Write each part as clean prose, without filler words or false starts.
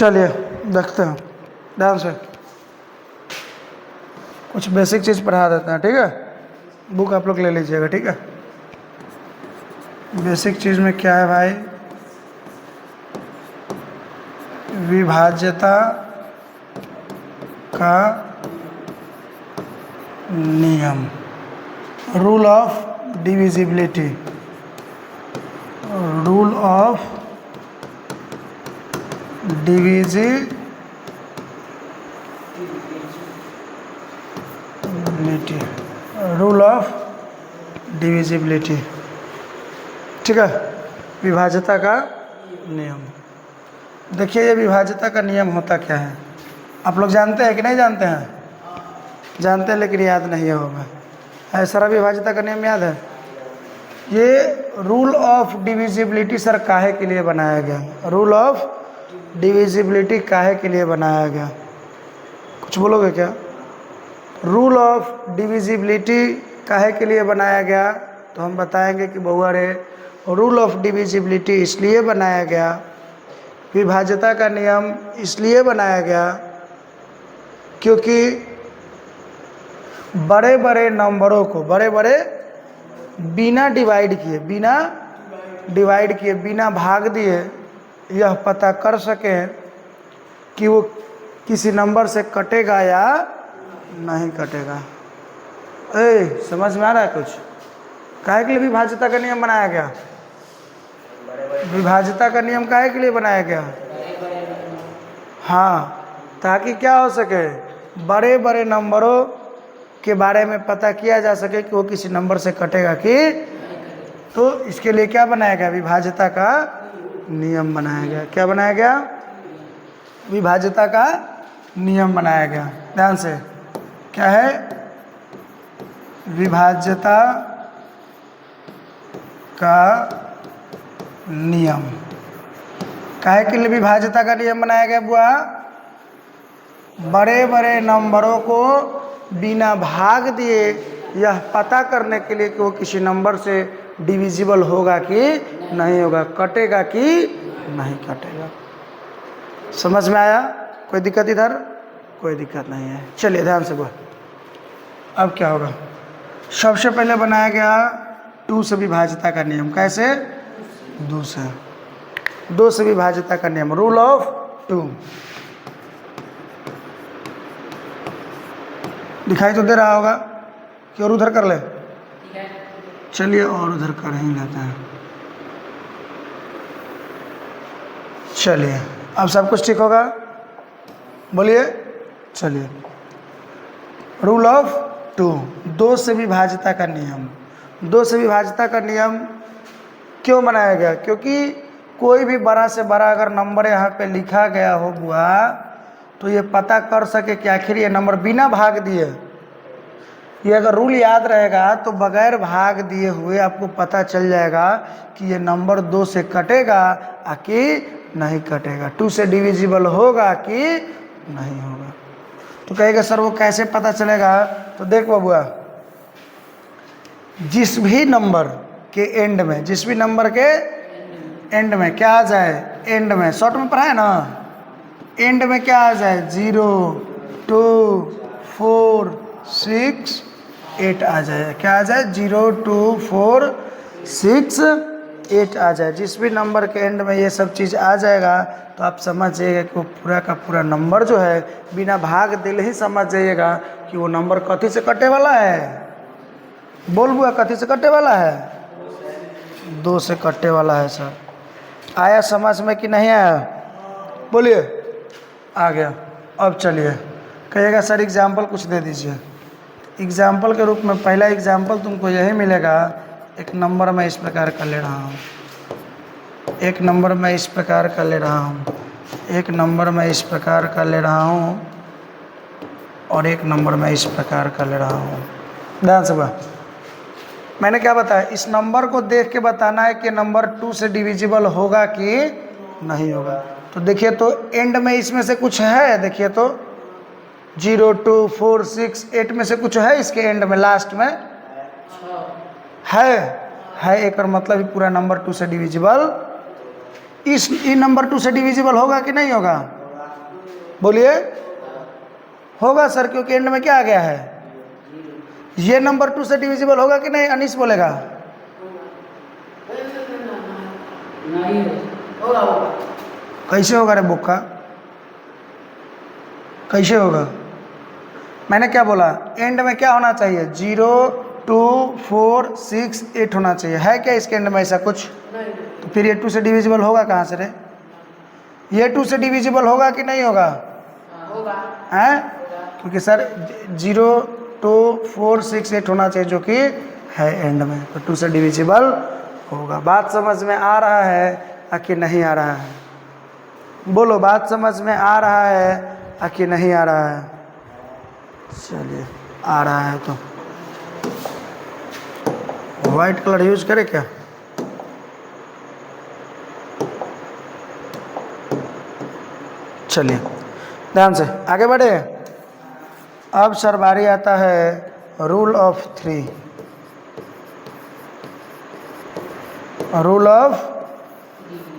चलिए देखते हैं ध्यान से, कुछ बेसिक चीज़ पढ़ा देते हैं, ठीक है। बुक आप लोग ले लीजिएगा, ठीक है। बेसिक चीज़ में क्या है भाई, विभाज्यता का नियम, rule of divisibility, rule of divisibility, rule of divisibility, ठीक है। विभाज्यता का नियम। देखिए ये विभाज्यता का नियम होता क्या है, आप लोग जानते हैं कि नहीं जानते हैं? जानते हैं लेकिन याद नहीं होगा। है सारा विभाज्यता का नियम याद है? ये रूल ऑफ डिविजिबिलिटी सर काहे के लिए बनाया गया? रूल ऑफ डिविजिबिलिटी काहे के लिए बनाया गया? कुछ बोलोगे क्या? रूल ऑफ डिविजिबिलिटी काहे के लिए बनाया गया? तो हम बताएंगे कि बहुआ रे, रूल ऑफ डिविजिबिलिटी इसलिए बनाया गया, विभाज्यता का नियम इसलिए बनाया गया क्योंकि बड़े बड़े नंबरों को बिना डिवाइड किए बिना भाग दिए यह पता कर सकें कि वो किसी नंबर से कटेगा या नहीं कटेगा। समझ में आ रहा है कुछ? काहे के लिए विभाज्यता का नियम बनाया गया? विभाज्यता का नियम काहे के लिए बनाया गया? हाँ, ताकि क्या हो सके, बड़े बड़े नंबरों के बारे में पता किया जा सके कि वो किसी नंबर से कटेगा कि, तो इसके लिए क्या बनाया गया? विभाज्यता का नियम बनाया गया। क्या बनाया गया? विभाज्यता का नियम बनाया गया। ध्यान से, क्या है? विभाज्यता का नियम। काहे के लिए विभाज्यता का नियम बनाया गया बुआ? बड़े बड़े नंबरों को बिना भाग दिए यह पता करने के लिए कि वो किसी नंबर से डिविजिबल होगा कि नहीं होगा, कटेगा कि नहीं कटेगा। समझ में आया? कोई दिक्कत इधर? कोई दिक्कत नहीं है। चलिए ध्यान से बोल। अब क्या होगा? सबसे पहले बनाया गया 2 से विभाज्यता का नियम। कैसे? 2 से विभाज्यता का नियम, रूल ऑफ 2। दिखाई तो दे रहा होगा कि और उधर कर ले? चलिए और उधर कर ही लेते हैं। चलिए अब सब कुछ ठीक होगा, बोलिए। चलिए, रूल ऑफ 2 से विभाज्यता का नियम। 2 से विभाज्यता का नियम क्यों बनाया गया? क्योंकि कोई भी बड़ा से बड़ा अगर नंबर यहाँ पे लिखा गया हो बुआ, तो ये पता कर सके कि आखिर ये नंबर बिना भाग दिए, ये अगर रूल याद रहेगा तो बगैर भाग दिए हुए आपको पता चल जाएगा कि ये नंबर 2 से कटेगा कि नहीं कटेगा, 2 से डिविजिबल होगा कि नहीं होगा। तो कहेगा सर वो कैसे पता चलेगा? तो देख बबुआ, जिस भी नंबर के एंड में क्या आ जाए? एंड में, शॉर्ट में पढ़ा है ना, एंड में क्या आ जाए? 0 2 4 6 8 आ जाए। क्या आ जाए? 0 2 4 6 8 आ जाए। जिस भी नंबर के एंड में ये सब चीज़ आ जाएगा तो आप समझ जाइएगा कि वो पूरा का पूरा नंबर जो है बिना भाग दिल ही समझ जाइएगा कि वो नंबर कथी से कटे वाला है। बोल बुआ, कथी से कटे वाला है? 2 से कटे वाला है। सर आया समझ में कि नहीं आया? बोलिए। आ गया। अब चलिए, कहिएगा सर एग्जाम्पल कुछ दे दीजिए। एग्जाम्पल के रूप में पहला एग्जाम्पल तुमको यही मिलेगा, एक नंबर मैं इस प्रकार का ले रहा हूँ, एक नंबर मैं इस प्रकार का ले रहा हूँ, एक नंबर मैं इस प्रकार का ले रहा हूँ, और एक नंबर मैं इस प्रकार का ले रहा हूँ। ध्यान से बात, मैंने क्या बताया? इस नंबर को देख के बताना है कि नंबर 2 से डिविजिबल होगा कि नहीं होगा। तो देखिए तो एंड में इसमें से कुछ है, देखिए तो 0 2 4 6 8 में से कुछ है इसके एंड में, लास्ट में है एक, और मतलब पूरा नंबर 2 से डिविजिबल, इस नंबर 2 से डिविजिबल होगा कि नहीं होगा? बोलिए होगा सर, क्योंकि एंड में क्या आ गया है, ये नंबर 2 से डिविजिबल होगा कि नहीं? अनीस बोलेगा नहीं होगा। कैसे होगा रे बुक्का, कैसे होगा? मैंने क्या बोला, एंड में क्या होना चाहिए, 0 2 4 6 8 होना चाहिए। है क्या इसके एंड में ऐसा कुछ? तो फिर ये 2 से डिविजिबल होगा कहाँ से रे? ये 2 से डिविजिबल होगा कि नहीं होगा? होगा। हैं? क्योंकि सर 0 2 4 6 8 होना चाहिए, जो कि है एंड में, तो 2 से डिविजिबल होगा। बात समझ में आ रहा है कि नहीं आ रहा है? बोलो, बात समझ में आ रहा है कि नहीं आ रहा है? चलिए, आ रहा है तो वाइट कलर यूज करें क्या? चलिए ध्यान से आगे बढ़े। अब सर बारी आता है रूल ऑफ 3। रूल ऑफ,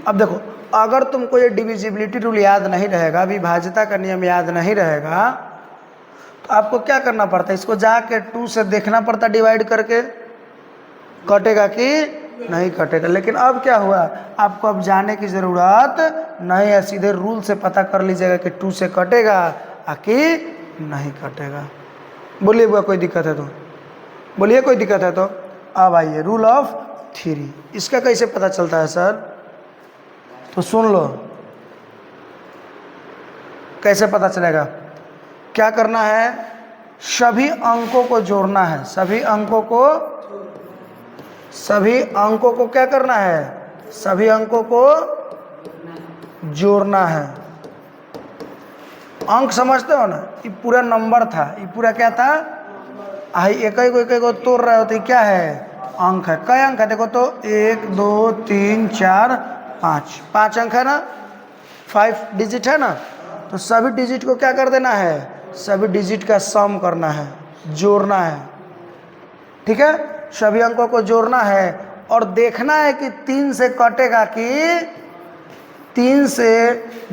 अब देखो, अगर तुमको ये डिविजिबिलिटी रूल याद नहीं रहेगा, विभाज्यता का नियम याद नहीं रहेगा, तो आपको क्या करना पड़ता है, इसको जाके 2 से देखना पड़ता, डिवाइड करके कटेगा कि नहीं कटेगा। लेकिन अब क्या हुआ, आपको अब जाने की ज़रूरत नहीं है, सीधे रूल से पता कर लीजिएगा कि 2 से कटेगा कि नहीं कटेगा। बोलिए बुआ, कोई दिक्कत है तो बोलिए, कोई दिक्कत है तो। अब आइए रूल ऑफ 3, इसका कैसे पता चलता है सर? तो सुन लो, कैसे पता चलेगा। क्या करना है, सभी अंकों को जोड़ना है, सभी अंकों को क्या करना है, सभी अंकों को जोड़ना है। अंक समझते हो ना, ये पूरा नंबर था, ये पूरा क्या था, एक को तोड़ रहे हो तो क्या है, अंक है। कई अंक है देखो तो, 1 2 3 4 5 अंक है ना, 5 डिजिट है ना। तो सभी डिजिट को क्या कर देना है, सभी डिजिट का सम करना है, जोड़ना है। ठीक है, सभी अंकों को जोड़ना है और देखना है कि 3 से कटेगा कि 3 से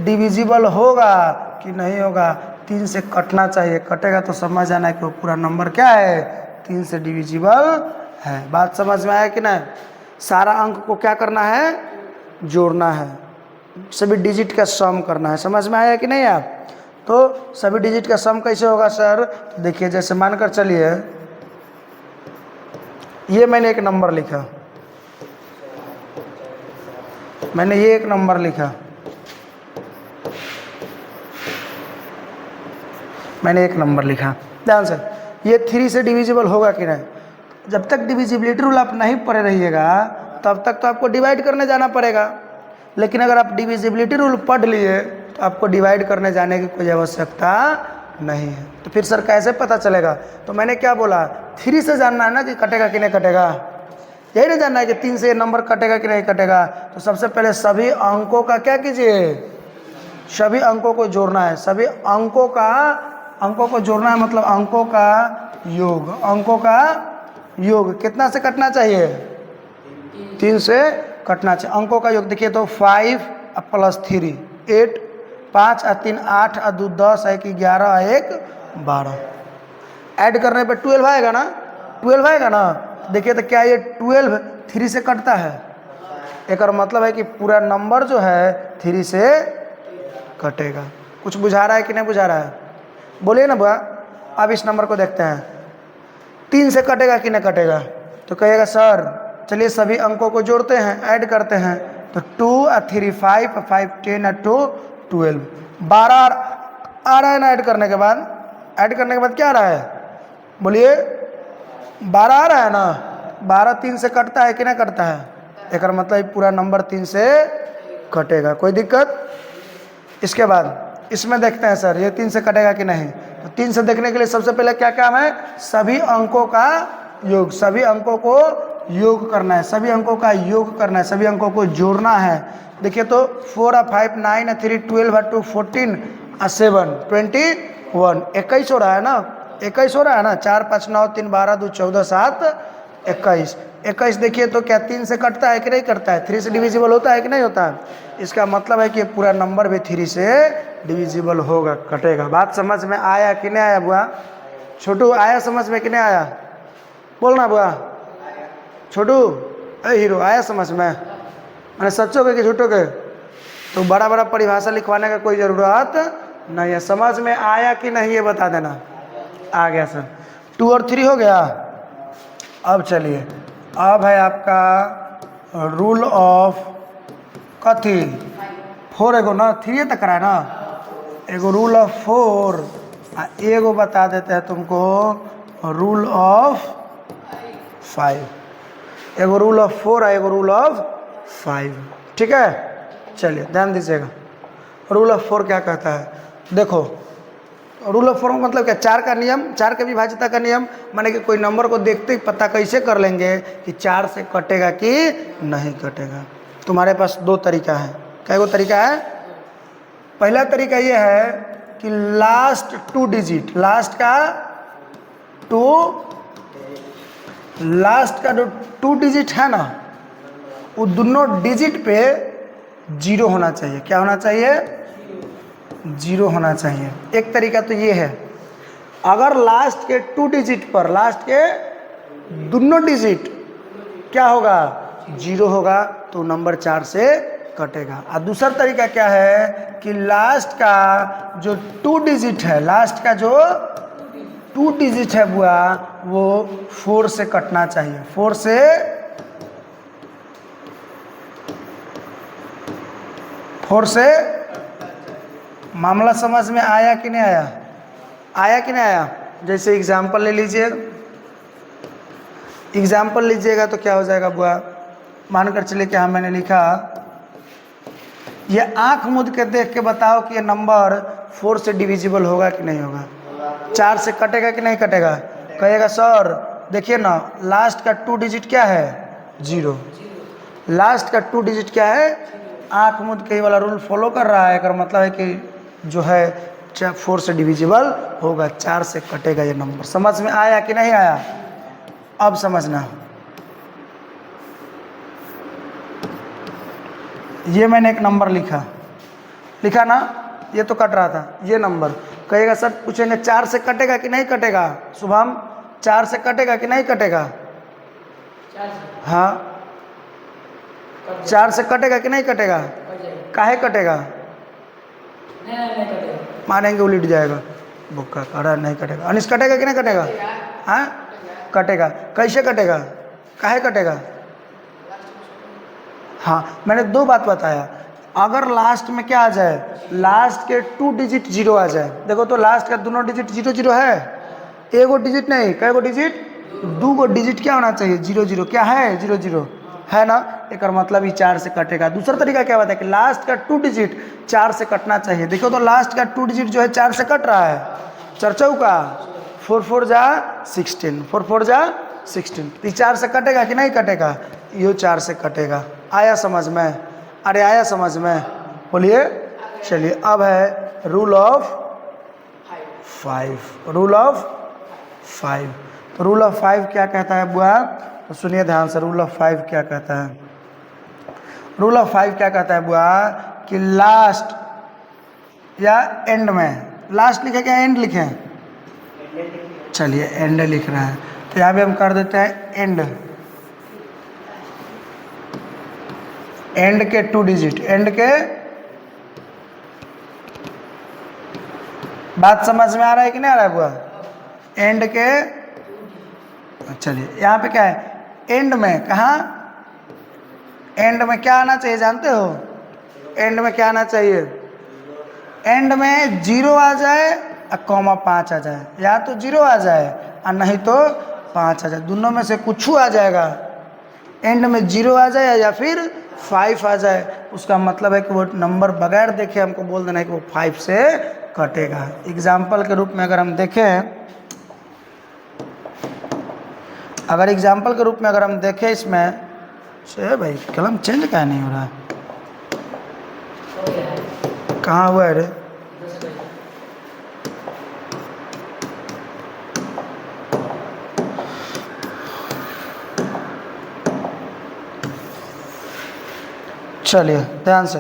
डिविजिबल होगा कि नहीं होगा। 3 से कटना चाहिए, कटेगा तो समझ आना है कि वो पूरा नंबर क्या है, 3 से डिविजिबल है। बात समझ में आया कि नहीं? सारा अंक को क्या करना है, जोड़ना है, सभी डिजिट का सम करना है। समझ में आया कि नहीं आप? तो सभी डिजिट का सम कैसे होगा सर? तो देखिए, जैसे मानकर चलिए, ये मैंने एक नंबर लिखा, मैंने ये एक नंबर लिखा, मैंने एक नंबर लिखा, ध्यान से। ये 3 से डिविजिबल होगा कि नहीं? जब तक डिविजिबिलिटी रूल आप नहीं पढ़े रहिएगा तब तक तो आपको डिवाइड करने जाना पड़ेगा। लेकिन अगर आप डिविजिबिलिटी रूल पढ़ लिए तो आपको डिवाइड करने जाने की कोई आवश्यकता नहीं है। तो फिर सर कैसे पता चलेगा? तो मैंने क्या बोला, 3 से जानना है ना कि कटेगा कि नहीं कटेगा, यही नहीं जानना है कि 3 से ये नंबर कटेगा कि नहीं कटेगा। तो सबसे पहले सभी अंकों का क्या कीजिए, सभी अंकों को जोड़ना है। सभी अंकों को जोड़ना है, मतलब अंकों का योग, अंकों का योग कितना से कटना चाहिए, 3 से कटना चाहिए। अंकों का योग देखिए तो 5 + 3 8, 5 और 3 8 और 2 10, 1 11 और 1 12। ऐड करने पे 12 आएगा ना, 12 आएगा ना। देखिए तो क्या ये 12 3 से कटता है? एक और मतलब है कि पूरा नंबर जो है 3 से कटेगा। कुछ बुझा रहा है कि नहीं बुझा रहा है? बोलिए ना बुआ। अब इस नंबर को देखते हैं, 3 से कटेगा कि नहीं कटेगा? तो कहेगा सर चलिए सभी अंकों को जोड़ते हैं, ऐड करते हैं। तो 2 और 3 5, 5 10 और 2 12, 12 आ रहा है ना। ऐड करने के बाद क्या आ रहा है, बोलिए 12 आ रहा है ना। 12 3 से कटता है कि नहीं कटता है? एक मतलब पूरा नंबर 3 से कटेगा, कोई दिक्कत? इसके बाद इसमें देखते हैं सर ये 3 से कटेगा कि नहीं। तो 3 से देखने के लिए सबसे पहले क्या काम है, सभी अंकों का योग, सभी अंकों को योग करना है, सभी अंकों का योग करना है, सभी अंकों को जोड़ना है। देखिए तो 4 और 5 9 और 3 12 और 2 14 और 7 21, 21 हो रहा है ना, 21 हो रहा है ना। 4 5 9 3 12 2 14 7 21, 21 देखिए तो क्या 3 से कटता है कि नहीं कटता है? 3 से डिविजिबल होता है कि नहीं होता है? इसका मतलब है कि पूरा नंबर भी 3 से डिविजिबल होगा, कटेगा। बात समझ में आया कि नहीं आया बुआ? छोटू आया समझ में कि नहीं आया? बोलना बुआ। छोटू ए हीरो आया समझ में? मैंने सच्चों के कि झूठों के? तो बड़ा बड़ा परिभाषा लिखवाने का कोई ज़रूरत नहीं है। समझ में आया कि नहीं ये बता देना। आ गया सर। 2 और 3 हो गया। अब चलिए, अब है आपका रूल ऑफ कथी 4 एगो ना 3 तक रहा है ना, एगो रूल ऑफ 4 एगो बता देते हैं तुमको रूल ऑफ 5। एगो रूल ऑफ 4 है, एगो रूल ऑफ 5। ठीक है, चलिए ध्यान दीजिएगा। रूल ऑफ 4 क्या कहता है? देखो, रूल ऑफ 4 मतलब क्या? 4 का नियम, 4 के विभाज्यता का नियम। माने कि कोई नंबर को देखते ही पता कैसे कर लेंगे कि 4 से कटेगा कि नहीं कटेगा। तुम्हारे पास 2 तरीका है। क्या 2 तरीका है? पहला तरीका ये है कि लास्ट 2 डिजिट, लास्ट का जो 2 डिजिट है ना, वो दोनों डिजिट पे 0 होना चाहिए। क्या होना चाहिए? 0 होना चाहिए। एक तरीका तो ये है। अगर लास्ट के 2 डिजिट पर, लास्ट के दोनों डिजिट क्या होगा? 0 होगा, तो नंबर 4 से कटेगा। और दूसरा तरीका क्या है कि लास्ट का जो 2 डिजिट है, लास्ट का जो 2 डिजिट है बुआ, वो 4 से कटना चाहिए। 4 से मामला समझ में आया कि नहीं आया? आया कि नहीं आया? जैसे एग्जाम्पल ले लीजिए, एग्जाम्पल लीजिएगा तो क्या हो जाएगा बुआ? मानकर चलिए कि हाँ मैंने लिखा, ये आंख मूंद के देख के बताओ कि ये नंबर 4 से डिविजिबल होगा कि नहीं होगा? 4 से कटेगा कि नहीं कटेगा? कहेगा सर देखिए ना, लास्ट का 2 डिजिट क्या है? 0। लास्ट का 2 डिजिट क्या है? आंख मूंद के ही वाला रूल फॉलो कर रहा है। अगर मतलब है कि जो है 4 से डिविजिबल होगा, 4 से कटेगा ये नंबर। समझ में आया कि नहीं आया? अब समझना, ये मैंने एक नंबर लिखा ना, ये तो कट रहा था, ये नंबर। कहेगा सर, पूछेंगे 4 से कटेगा कि नहीं कटेगा? शुभम 4 से कटेगा कि नहीं कटेगा? हाँ, 4 से कटेगा कि नहीं कटेगा? काहे कटेगा? मानेंगे उलट जाएगा। बुक्का कड़ा नहीं कटेगा। अनिश कटेगा कि नहीं कटेगा? हाँ कटेगा। कैसे कटेगा? काहे कटेगा? हाँ, मैंने 2 बात बताया। अगर लास्ट में क्या आ जाए? लास्ट के 2 डिजिट 0 आ जाए। देखो तो लास्ट का दोनों डिजिट 0 0 है। एगो डिजिट नहीं, कई गो डिजिट? 2 गो डिजिट क्या होना चाहिए? 0 0। क्या है? 0 0 है ना। एक मतलब ही 4 से कटेगा। दूसरा तरीका क्या बताया कि लास्ट का 2 डिजिट 4 से कटना चाहिए। देखो तो लास्ट का 2 डिजिट जो है 4 से कट रहा है। 4 चौका 4 4 जा 16, 4 4 जा 16। तो 4 से कटेगा कि नहीं कटेगा? यो 4 से कटेगा। आया समझ में? अरे आया समझ में? बोलिए। चलिए, अब है रूल ऑफ 5। Rule of 5। तो रूल ऑफ 5 क्या कहता है बुआ? तो सुनिए ध्यान से, रूल ऑफ 5 क्या कहता है? रूल ऑफ 5 क्या कहता है बुआ? कि लास्ट या एंड में, लास्ट लिखे क्या एंड लिखे? चलिए एंड लिख रहा है, तो यहाँ पे हम कर देते हैं एंड। एंड के 2 डिजिट, एंड के, बात समझ में आ रहा है कि नहीं आ रहा है बुआ? एंड के, चलिए यहाँ पे क्या है? एंड में, कहाँ? एंड में क्या आना चाहिए जानते हो? एंड में क्या आना चाहिए? एंड में 0 आ जाए और कॉमा 5 आ जाए, या तो 0 आ जाए और नहीं तो 5 आ जाए, दोनों में से कुछ आ जाएगा। एंड में 0 आ जाए या फिर 5 आ जाए, उसका मतलब है कि वो नंबर बगैर देखे हमको बोल देना है कि वो 5 से कटेगा। एग्जाम्पल के रूप में अगर हम देखें, इसमें से भाई कलम चेंज क्या नहीं हो रहा है? कहाँ हुआ है रे? चलिए ध्यान से,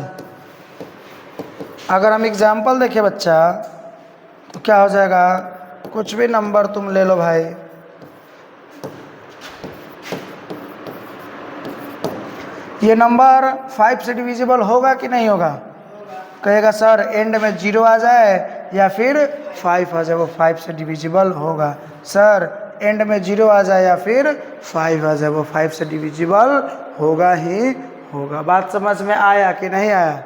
अगर हम एग्जाम्पल देखें बच्चा तो क्या हो जाएगा, कुछ भी नंबर तुम ले लो भाई, ये नंबर 5 से डिविजिबल होगा कि नहीं होगा? कहेगा सर एंड में 0 आ जाए या फिर 5 आ जाए, वो 5 से डिविजिबल होगा। सर एंड में 0 आ जाए या फिर 5 आ जाए, वो 5 से डिविजिबल होगा ही होगा। बात समझ में आया कि नहीं आया?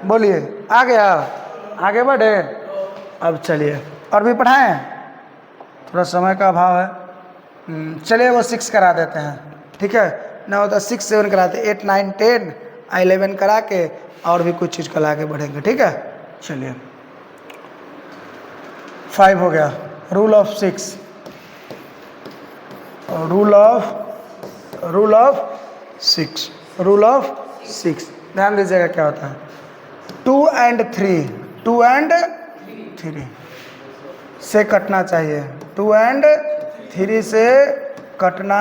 बोलिए, आ गया? आगे बढ़े? अब चलिए और भी पढ़ाएं, थोड़ा समय का अभाव है। चलिए वो 6 करा देते हैं, ठीक है ना? होता 6 7 कराते, 8 9 10 11 करा के और भी कुछ चीज़ कल आगे बढ़ेंगे, ठीक है? चलिए 5 हो गया। रूल ऑफ 6, रूल ऑफ 6 ध्यान दीजिएगा क्या होता है। 2 and 3 से कटना चाहिए, 2 and 3 से कटना,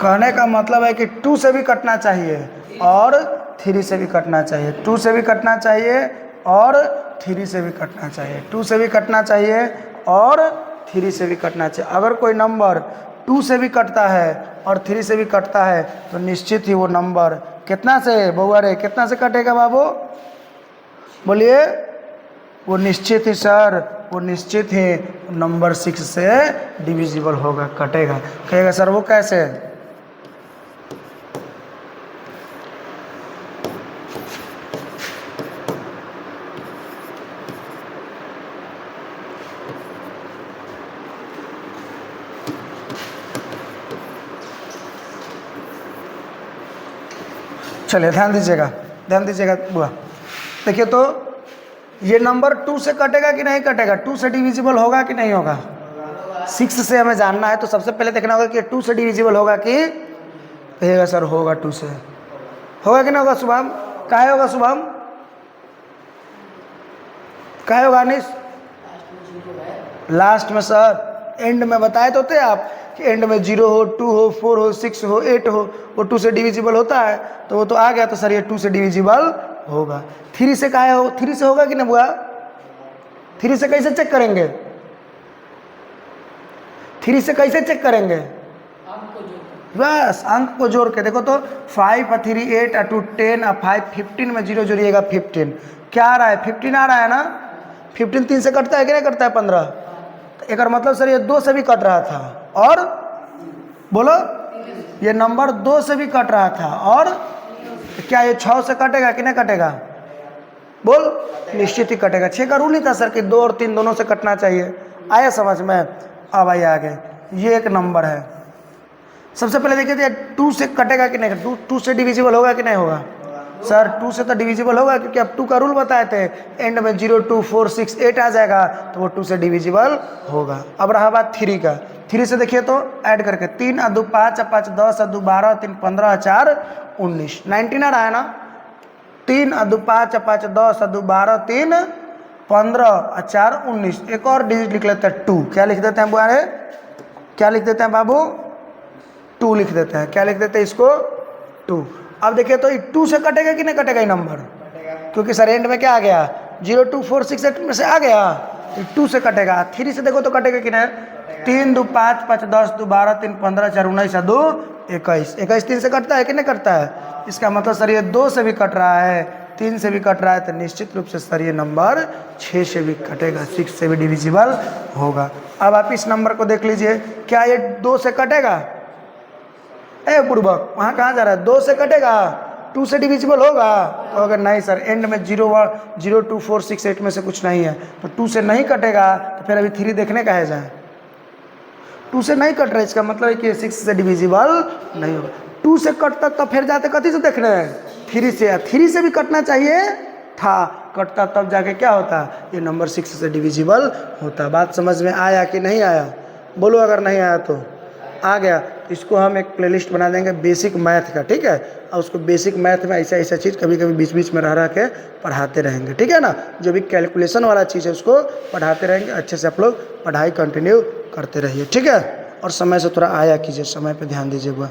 कहने का मतलब है कि 2 से भी कटना चाहिए और 3 से भी कटना चाहिए, 2 से भी कटना चाहिए और 3 से भी कटना चाहिए, 2 से भी कटना चाहिए और 3 से भी कटना चाहिए। अगर कोई नंबर 2 से भी कटता है और 3 से भी कटता है तो निश्चित ही वो नंबर कितना से, बउआ रे कितना से कटेगा बाबू? बोलिए। वो निश्चित ही सर, वो निश्चित ही नंबर 6 से डिविजिबल होगा, कटेगा। कहेगा सर वो कैसे? चलिए ध्यान दीजिएगा बुआ। देखिए तो ये नंबर 2 से कटेगा कि नहीं कटेगा? 2 से डिविजिबल होगा कि नहीं होगा? 6 से हमें जानना है, तो सबसे पहले देखना होगा कि 2 से डिविजिबल होगा कि? कहेगा सर होगा, 2 से होगा कि नहीं होगा? शुभम काहे होगा? शुभम काहे होगा? अनिश लास्ट में सर, एंड में बताए तो थे आप कि एंड में 0 हो, 2 हो, 4 हो, 6 हो, 8 हो, वो 2 से डिविजिबल होता है, तो वो तो आ गया, तो सर ये 2 से डिविजिबल होगा। 3 से काहे हो? 3 से होगा कि नहीं बुआ? 3 से कैसे चेक करेंगे? 3 से कैसे चेक करेंगे? बस अंक को जोड़ के देखो तो 5 और 3 8 और 2 10 और 5 15 में 0 जोड़िएगा 15, क्या आ रहा है? 15 आ रहा है ना? 15 3 से कटता है कि नहीं कटता है? 15। तो एक मतलब सर ये 2 से भी कट रहा था, और बोलो ये नंबर 2 से भी कट रहा था, और क्या ये 6 से कटेगा कि नहीं कटेगा? बोल, निश्चित ही कटेगा। 6 का रूल ही था सर कि 2 और 3 दोनों से कटना चाहिए। आया समझ में? अब आइए आगे, ये एक नंबर है। सबसे पहले देखिए 2 से कटेगा कि नहीं? 2 से डिविजिबल होगा कि नहीं होगा? सर 2 से तो डिविजिबल होगा, क्योंकि अब 2 का रूल बताए थे, एंड में 0 2 4 6 8 आ जाएगा, तो वो 2 से डिविजिबल होगा। अब रहा बात 3 का। 3 से देखिए तो ऐड करके 3 और 2 5 और 5 10 और 2 12 3 15 और 4 19 19 आ रहा है ना? 3 और 2 5 और 5 10 और 2 12 3 15 और 4 19। एक और डिजिट लिख लेते हैं 2। क्या लिख देते हैं बुआरे? क्या लिख देते हैं बाबू? 2 लिख देते हैं। क्या लिख देते हैं इसको? 2। अब देखिए तो 2 से कटेगा कि नहीं कटेगा ये नंबर? क्योंकि सर एंड में क्या आ गया? 0 2 4 6 8 में से आ गया, 2 से कटेगा। 3 से देखो तो कटेगा कि नहीं? 3 2 5 5 10 2 12 3 15 4 19 2 21 21 3 से कटता है कि नहीं कटता है? इसका मतलब सर ये 2 से भी कट रहा है, 3 से भी कट रहा है, तो निश्चित रूप से सर ये नंबर 6 से भी कटेगा, 6 से भी डिविजिबल होगा। अब आप इस नंबर को देख लीजिए, क्या ये 2 से कटेगा? ए बुड़बक, वहाँ कहाँ जा रहा है? 2 से कटेगा, 2 से डिविजिबल होगा? तो अगर नहीं सर, एंड में 0 0 2 4 6 8 में से कुछ नहीं है, तो 2 से नहीं कटेगा, तो फिर अभी 3 देखने का है जाए। 2 से नहीं कट रहा है, इसका मतलब है कि 6 से डिविजिबल नहीं होगा। 2 से कटता तो फिर जाते कथी से देख रहे हैं? 3 से। 3 से भी कटना चाहिए था, कटता तब जाके क्या होता? ये नंबर 6 से डिविजिबल होता। बात समझ में आया कि नहीं आया? बोलो अगर नहीं आया तो। आ गया तो इसको हम एक प्लेलिस्ट बना देंगे बेसिक मैथ का, ठीक है? और उसको बेसिक मैथ में ऐसा ऐसा चीज़ कभी कभी बीच बीच में रह के पढ़ाते रहेंगे, ठीक है ना? जो भी कैलकुलेशन वाला चीज़ है उसको पढ़ाते रहेंगे। अच्छे से आप लोग पढ़ाई कंटिन्यू करते रहिए, ठीक है? और समय से थोड़ा आया कीजिए, समय पे ध्यान दीजिए बुआ।